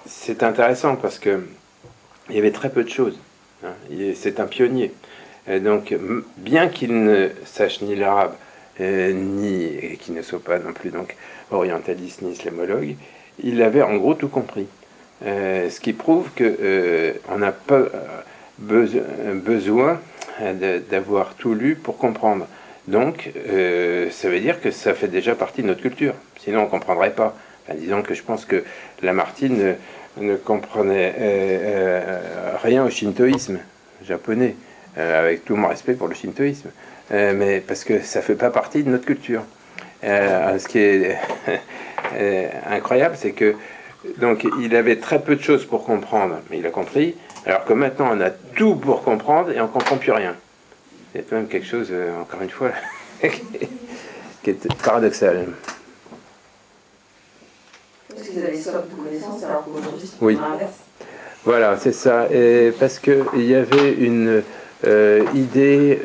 C'est intéressant parce que il y avait très peu de choses. Hein. C'est un pionnier. Et donc, bien qu'il ne sache ni l'arabe, et qu'il ne soit pas non plus donc orientaliste ni islamologue, il avait en gros tout compris. Ce qui prouve que on n'a pas besoin d'avoir tout lu pour comprendre. Donc, ça veut dire que ça fait déjà partie de notre culture. Sinon, on ne comprendrait pas. Enfin, disons que je pense que Lamartine ne comprenait rien au shintoïsme japonais, avec tout mon respect pour le shintoïsme, mais parce que ça ne fait pas partie de notre culture. Ce qui est incroyable, c'est que donc il avait très peu de choses pour comprendre, mais il a compris, alors que maintenant on a tout pour comprendre et on ne comprend plus rien. C'est même quelque chose, encore une fois, qui est paradoxal. Parce qu'ils avaient soif de connaissances, alors qu'aujourd'hui c'est oui. l'inverse. Voilà, c'est ça. Et parce qu'il y avait une idée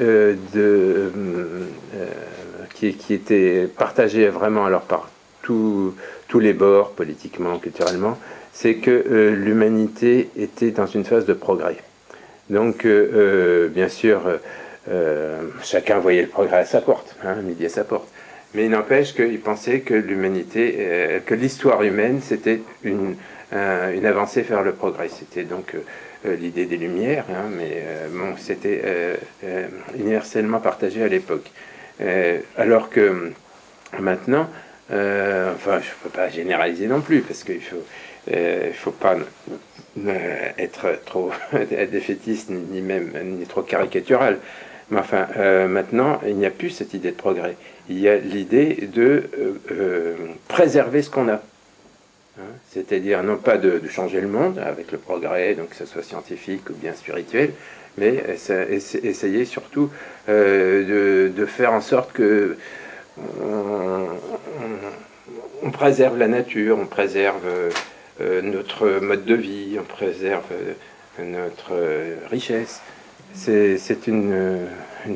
qui était partagée vraiment alors par tous les bords, politiquement, culturellement, c'est que l'humanité était dans une phase de progrès. Donc, bien sûr, chacun voyait le progrès à sa porte, hein, midi à sa porte. Mais il n'empêche qu'il pensait que l'humanité, que l'histoire humaine, c'était une avancée vers le progrès. C'était donc l'idée des Lumières, hein, mais bon, c'était universellement partagé à l'époque. Alors que maintenant, enfin, je ne peux pas généraliser non plus, parce qu'il faut pas être trop défaitiste, ni trop caricatural. Mais enfin, maintenant, il n'y a plus cette idée de progrès. Il y a l'idée de préserver ce qu'on a. Hein, c'est-à-dire non pas de changer le monde avec le progrès, donc que ce soit scientifique ou bien spirituel, mais essayer surtout de faire en sorte que on préserve la nature, on préserve notre mode de vie, on préserve notre richesse. C'est une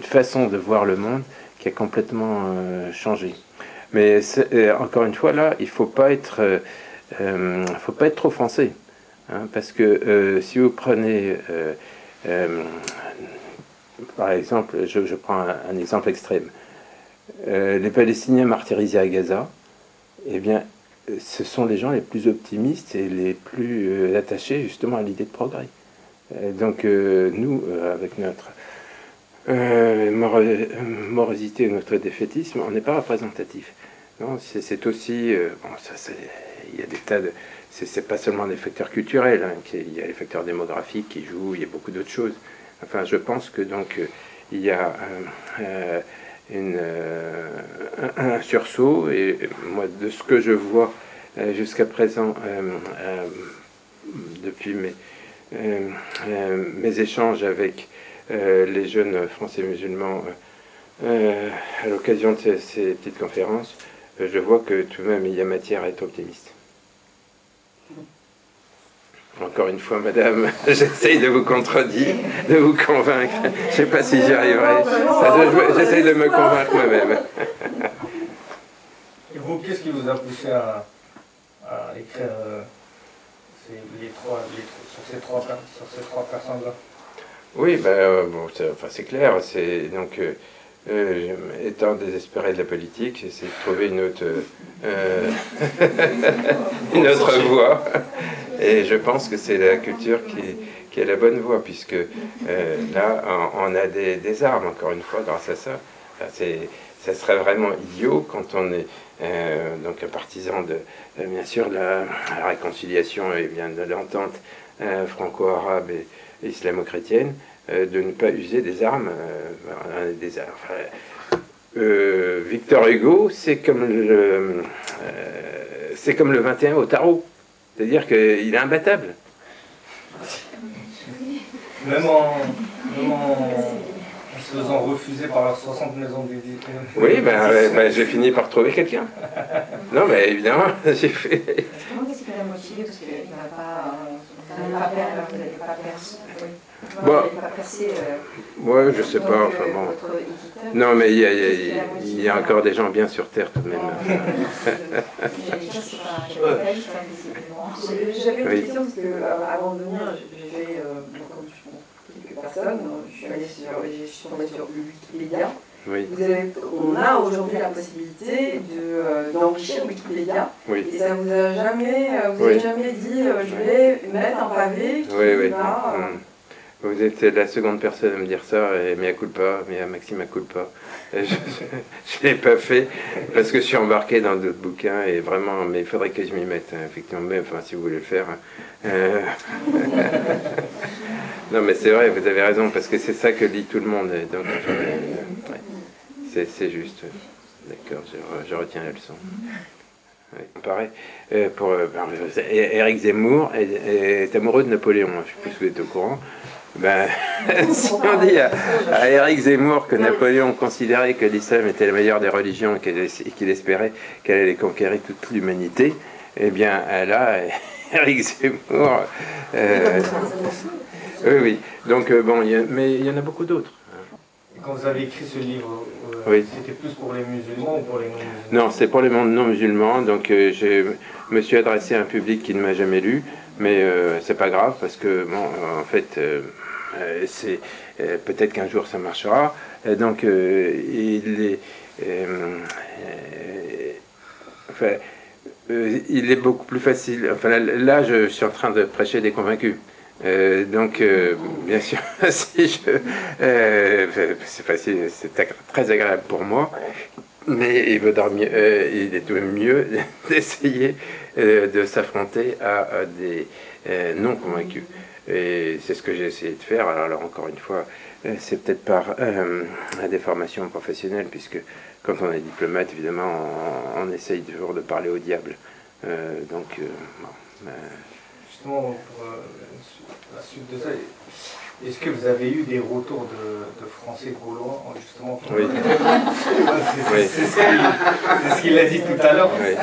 façon de voir le monde qui a complètement changé. Mais encore une fois, là, il ne faut pas être trop français. Hein, parce que si vous prenez, par exemple, je prends un exemple extrême, les Palestiniens martyrisés à Gaza, eh bien, ce sont les gens les plus optimistes et les plus attachés justement à l'idée de progrès. Donc nous, avec notre morosité, notre défaitisme, on n'est pas représentatif. Non, c'est aussi, bon, il y a des tas de, c'est pas seulement des facteurs culturels, hein, il y a les facteurs démographiques qui jouent, il y a beaucoup d'autres choses. Enfin, je pense que donc il y a un sursaut, et moi, de ce que je vois jusqu'à présent, depuis mes échanges avec les jeunes Français musulmans à l'occasion de ces petites conférences, je vois que tout de même il y a matière à être optimiste. Encore une fois, madame, j'essaye de vous contredire, de vous convaincre. Je ne sais pas si j'y arriverai. J'essaye de me convaincre moi-même. Et vous, qu'est-ce qui vous a poussé à écrire sur ces trois personnes-là? Oui, ben, bon, c'est clair. C'est donc étant désespéré de la politique, j'essaie de trouver une autre voie. Et je pense que c'est la culture qui est la bonne voie, puisque là, on a des armes, encore une fois, grâce à ça. Ça serait vraiment idiot quand on est donc un partisan de, bien sûr, la réconciliation et bien de l'entente franco-arabe et islamo-chrétienne, de ne pas user des armes. Victor Hugo, c'est comme le 21 au tarot. C'est-à-dire qu'il est imbattable. Même en se faisant refuser par 60 maisons d'édition. Oui, ben, j'ai fini par trouver quelqu'un. Non, mais évidemment, j'ai fait... Comment est-ce qu'il a motivé? Parce qu'il n'a pas pas percé. Ouais, je sais pas. Enfin bon. Non, mais il y a encore des gens bien sur Terre tout de même. J'avais une question parce que avant de venir, j'ai fait quelques personnes. Je suis tombée sur Wikipédia. Oui. On a aujourd'hui la possibilité d'enrichir Wikipédia. Oui. Et ça vous a jamais, avez jamais dit je vais mettre un pavé qui va. Vous êtes la seconde personne à me dire ça, et mea culpa, maxima culpa. Je ne l'ai pas fait parce que je suis embarqué dans d'autres bouquins et vraiment, mais il faudrait que je m'y mette, effectivement, mais enfin, si vous voulez le faire. Non, mais c'est vrai, vous avez raison, parce que c'est ça que lit tout le monde. Donc, c'est juste. D'accord, je retiens la leçon. Oui, pareil. Éric Zemmour est amoureux de Napoléon, je ne sais plus si vous êtes au courant. Ben, si on dit à Éric Zemmour que Napoléon considérait que l'islam était la meilleure des religions et qu'il espérait qu'elle allait conquérir toute l'humanité, eh bien là, Éric Zemmour... oui. Donc, bon, mais il y en a beaucoup d'autres. Quand vous avez écrit ce livre, oui. C'était plus pour les musulmans ou pour les non-musulmans? Non, c'est pour les non-musulmans. Donc, je me suis adressé à un public qui ne m'a jamais lu, mais c'est pas grave parce que, bon, en fait, c'est peut-être qu'un jour ça marchera. Donc, il est beaucoup plus facile. Enfin, là, je suis en train de prêcher des convaincus. Donc, bien sûr, si c'est facile, c'est très agréable pour moi, mais il est mieux d'essayer de s'affronter à des non convaincus. Et c'est ce que j'ai essayé de faire. Alors encore une fois, c'est peut-être par des formations professionnelles, puisque quand on est diplomate, évidemment, on essaye toujours de parler au diable. Justement, pour la suite de ça, est-ce que vous avez eu des retours de Français gaulois, justement Oui. C'est ce qu'il a dit tout à l'heure, oui.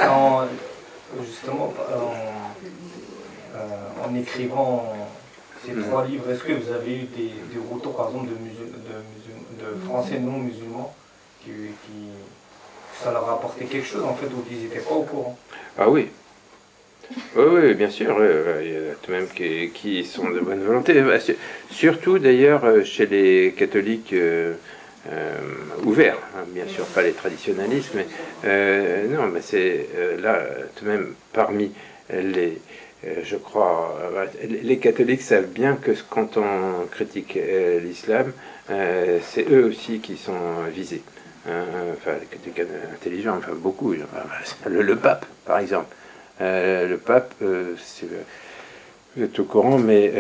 Justement en écrivant ces 3 livres. Est-ce que vous avez eu des retours, par exemple, de Français non musulmans qui ça leur a apporté quelque chose, en fait, ou qu'ils n'étaient pas au courant? Ah oui. Oui, bien sûr. Il y en a tout de même qui sont de bonne volonté. Surtout, d'ailleurs, chez les catholiques ouverts. Hein, bien sûr, pas les traditionnalistes, mais non, mais c'est là, tout de même, parmi les... je crois, les catholiques savent bien que quand on critique l'islam, c'est eux aussi qui sont visés. Enfin, les catholiques intelligents, enfin beaucoup. Le pape, par exemple. Le pape, vous êtes au courant, mais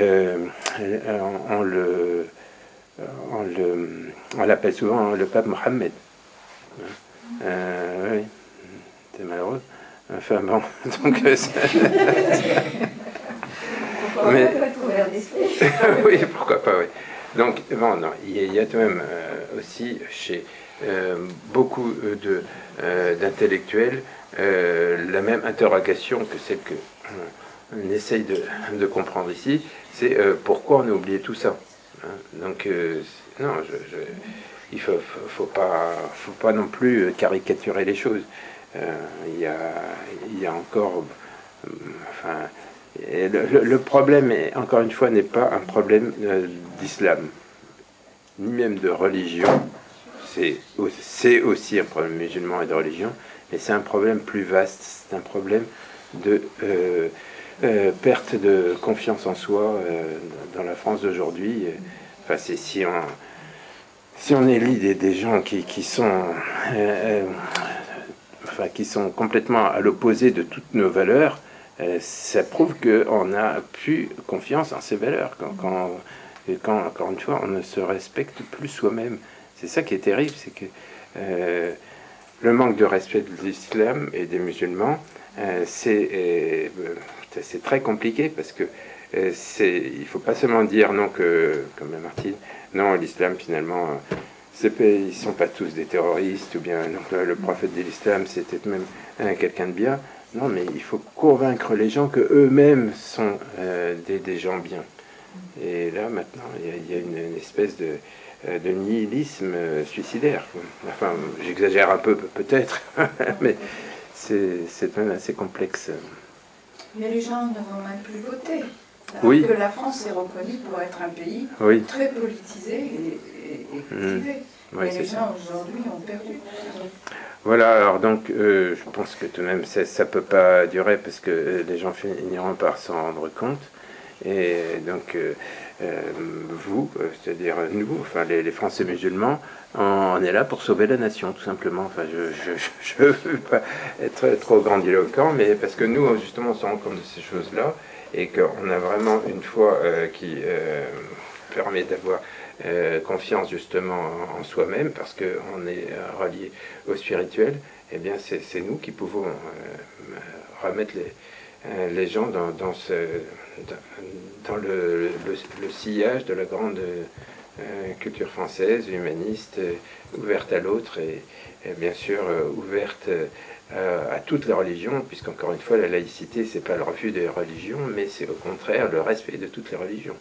on l'appelle souvent le pape Mohammed. Oui, c'est malheureux. Enfin bon, donc... mais, oui, pourquoi pas, oui. Donc, bon, non, il y a tout de même aussi chez beaucoup d'intellectuels la même interrogation que celle que on essaye de comprendre ici, c'est pourquoi on a oublié tout ça. Hein, donc, non, il faut pas non plus caricaturer les choses. Il y a encore... enfin, le problème, encore une fois, n'est pas un problème d'islam, ni même de religion. C'est aussi un problème musulman et de religion, mais c'est un problème plus vaste. C'est un problème de perte de confiance en soi dans la France d'aujourd'hui. Enfin, c'est si on élit des gens qui sont complètement à l'opposé de toutes nos valeurs, ça prouve qu'on n'a plus confiance en ces valeurs. Quand, encore une fois, on ne se respecte plus soi-même. C'est ça qui est terrible, c'est que le manque de respect de l'islam et des musulmans, c'est très compliqué parce que il ne faut pas seulement dire non comme Martine, non, l'islam finalement, ils ne sont pas tous des terroristes, ou bien donc, le prophète de l'islam c'était même quelqu'un de bien. Non, mais il faut convaincre les gens qu'eux-mêmes sont des gens bien. Et là, maintenant, il y a une espèce de nihilisme suicidaire. Enfin, j'exagère un peu, peut-être, mais c'est même assez complexe. Mais les gens ne vont même plus voter. Alors Oui. que la France est reconnue pour être un pays Oui. très politisé et cultivé. Oui, Mais les gens aujourd'hui ont perdu. Voilà, alors donc je pense que tout de même ça ne peut pas durer parce que les gens finiront par s'en rendre compte. Et donc vous, c'est-à-dire nous, enfin les Français musulmans, on est là pour sauver la nation, tout simplement. Enfin, je ne veux pas être trop grandiloquent, mais parce que nous, justement, on se rend compte de ces choses-là et qu'on a vraiment une foi qui permet d'avoir confiance justement en soi-même, parce qu'on est relié au spirituel. Eh bien, c'est nous qui pouvons remettre les gens dans le sillage de la grande culture française, humaniste, ouverte à l'autre et bien sûr ouverte à toutes les religions, puisqu'encore une fois la laïcité c'est pas le refus des religions, mais c'est au contraire le respect de toutes les religions.